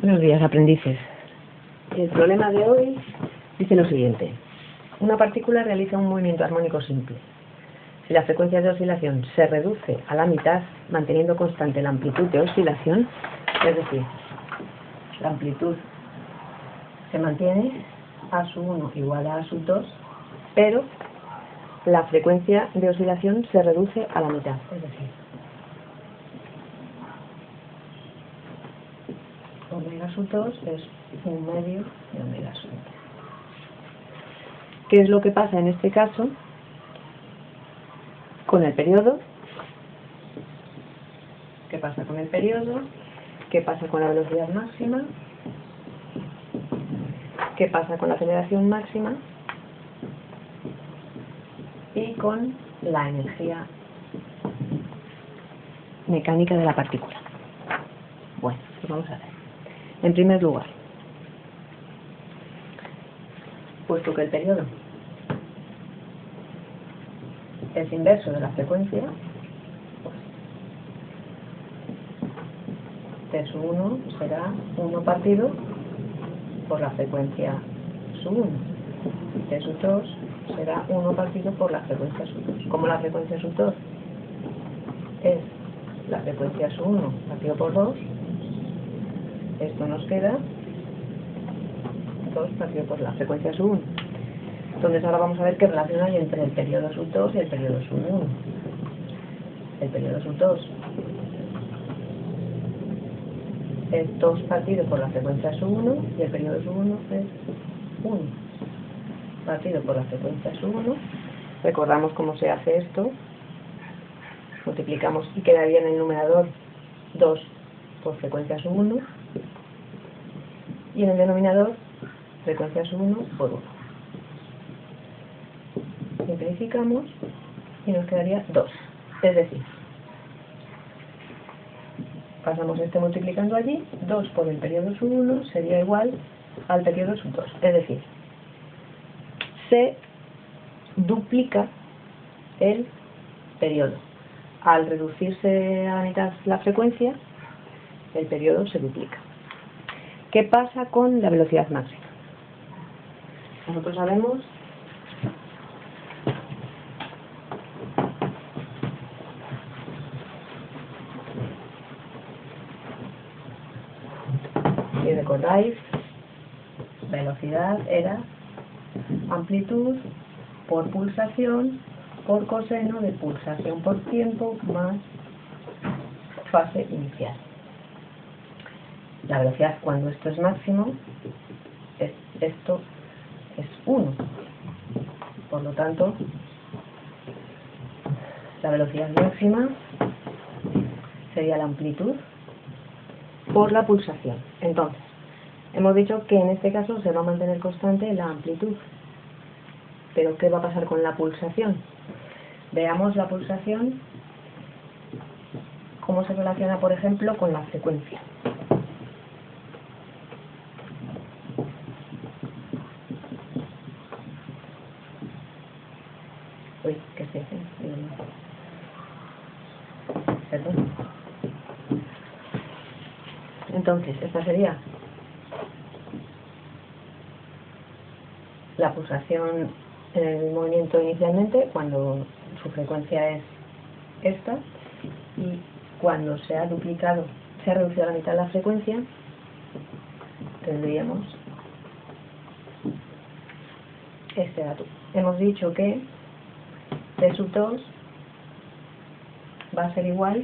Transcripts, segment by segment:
Buenos días, aprendices. El problema de hoy dice lo siguiente. Una partícula realiza un movimiento armónico simple. Si la frecuencia de oscilación se reduce a la mitad, manteniendo constante la amplitud de oscilación, es decir, la amplitud se mantiene a sub 1 igual a sub 2, pero la frecuencia de oscilación se reduce a la mitad, es decir, omega sub 2 es 1 medio de omega sub 2. ¿Qué es lo que pasa en este caso con el periodo? ¿Qué pasa con el periodo? ¿Qué pasa con la velocidad máxima? ¿Qué pasa con la aceleración máxima? Y con la energía mecánica de la partícula. Bueno, pues vamos a ver. En primer lugar, puesto que el periodo es inverso de la frecuencia, pues T sub 1 será 1 partido por la frecuencia sub 1. T sub 2 será 1 partido por la frecuencia sub 2. Como la frecuencia sub 2 es la frecuencia sub 1 partido por 2, esto nos queda 2 partido por la frecuencia sub 1. Entonces ahora vamos a ver qué relación hay entre el periodo sub 2 y el periodo sub 1. El periodo sub 2 es 2 partido por la frecuencia sub 1 y el periodo sub 1 es 1 partido por la frecuencia sub 1. Recordamos cómo se hace esto. Multiplicamos y quedaría en el numerador 2 por frecuencia sub 1 y en el denominador frecuencia sub 1 por 1. Simplificamos y nos quedaría 2. Es decir, pasamos este multiplicando allí, 2 por el periodo sub 1 sería igual al periodo sub 2. Es decir, se duplica el periodo. Al reducirse a la mitad la frecuencia, el periodo se duplica. ¿Qué pasa con la velocidad máxima? Nosotros sabemos si recordáis, velocidad era amplitud por pulsación por coseno de pulsación por tiempo más fase inicial. La velocidad cuando esto es máximo, esto es 1. Por lo tanto, la velocidad máxima sería la amplitud por la pulsación. Entonces, hemos dicho que en este caso se va a mantener constante la amplitud. Pero ¿qué va a pasar con la pulsación? Veamos la pulsación, cómo se relaciona, por ejemplo, con la frecuencia. Uy, ¿qué se hace? Perdón. Entonces, esta sería la pulsación en el movimiento inicialmente, cuando su frecuencia es esta, y cuando se ha duplicado, se ha reducido a la mitad la frecuencia, tendríamos este dato. Hemos dicho que T sub 2 va a ser igual,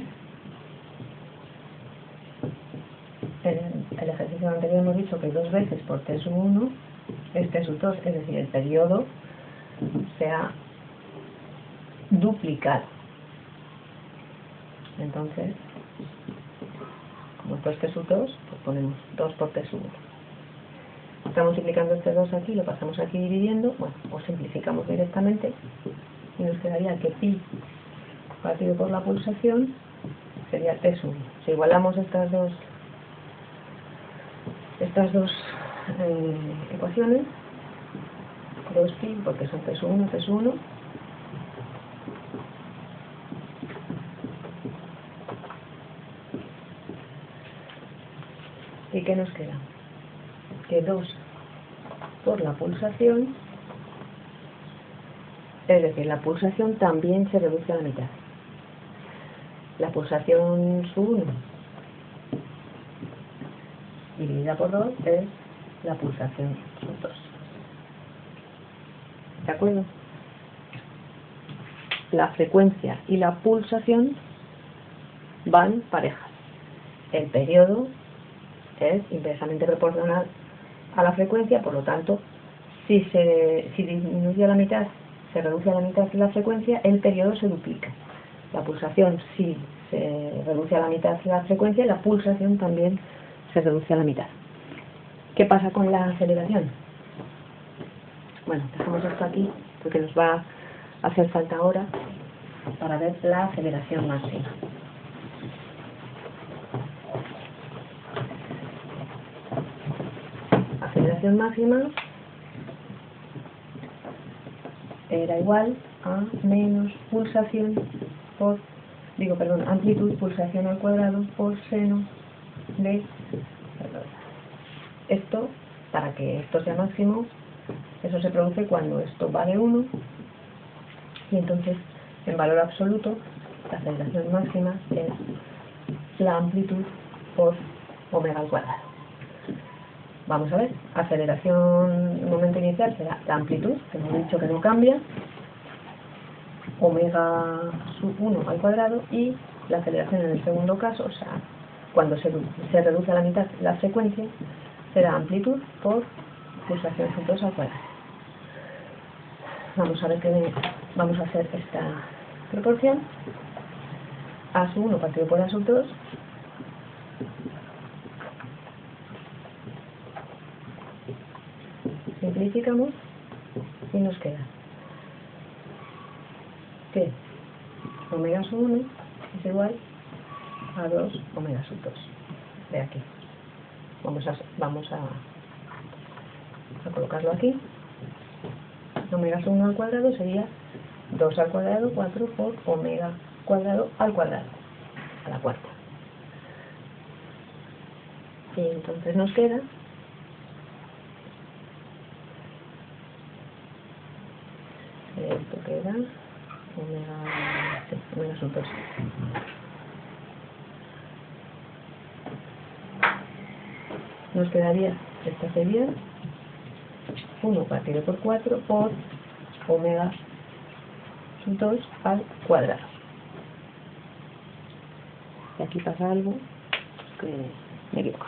en el ejercicio anterior hemos dicho que 2 veces por T sub 1 es T sub 2, es decir, el periodo se ha duplicado. Entonces, como esto es T sub 2, pues ponemos 2 por T sub 1. Estamos multiplicando este 2 aquí, lo pasamos aquí dividiendo, bueno, pues simplificamos directamente y nos quedaría que pi partido por la pulsación sería T sub 1. Si igualamos estas dos ecuaciones, 2pi, porque son T sub 1, T sub 1, ¿Y qué nos queda? Que 2 por la pulsación, es decir, la pulsación también se reduce a la mitad. La pulsación sub 1 dividida por 2 es la pulsación sub 2. ¿De acuerdo? La frecuencia y la pulsación van parejas. El periodo es inversamente proporcional a la frecuencia, por lo tanto, si disminuye a la mitad, se reduce a la mitad la frecuencia, el periodo se duplica. La pulsación, si se reduce a la mitad la frecuencia, la pulsación también se reduce a la mitad. ¿Qué pasa con la aceleración? Bueno, dejamos esto aquí porque nos va a hacer falta ahora para ver la aceleración máxima. Aceleración máxima era igual a menos pulsación por, amplitud, pulsación al cuadrado por seno de... Esto, para que esto sea máximo, eso se produce cuando esto vale 1 y entonces en valor absoluto la aceleración máxima es la amplitud por omega al cuadrado. Vamos a ver, aceleración en momento inicial será la amplitud, que hemos dicho que no cambia, omega sub 1 al cuadrado, y la aceleración en el segundo caso, o sea, cuando se reduce a la mitad la frecuencia, será amplitud por pulsación sub 2 al cuadrado. Vamos a ver vamos a hacer esta proporción. A sub 1 partido por A sub 2 simplificamos y nos queda que omega sub 1 es igual a 2 omega sub 2 de aquí. Vamos a colocarlo aquí. Omega sub 1 al cuadrado sería 2 al cuadrado, 4 por omega cuadrado al cuadrado, a la cuarta. Y entonces nos queda esto queda omega sub 2. Nos quedaría, esta sería 1 partido por 4 por omega sub 2 al cuadrado. Y aquí pasa algo que me equivoco.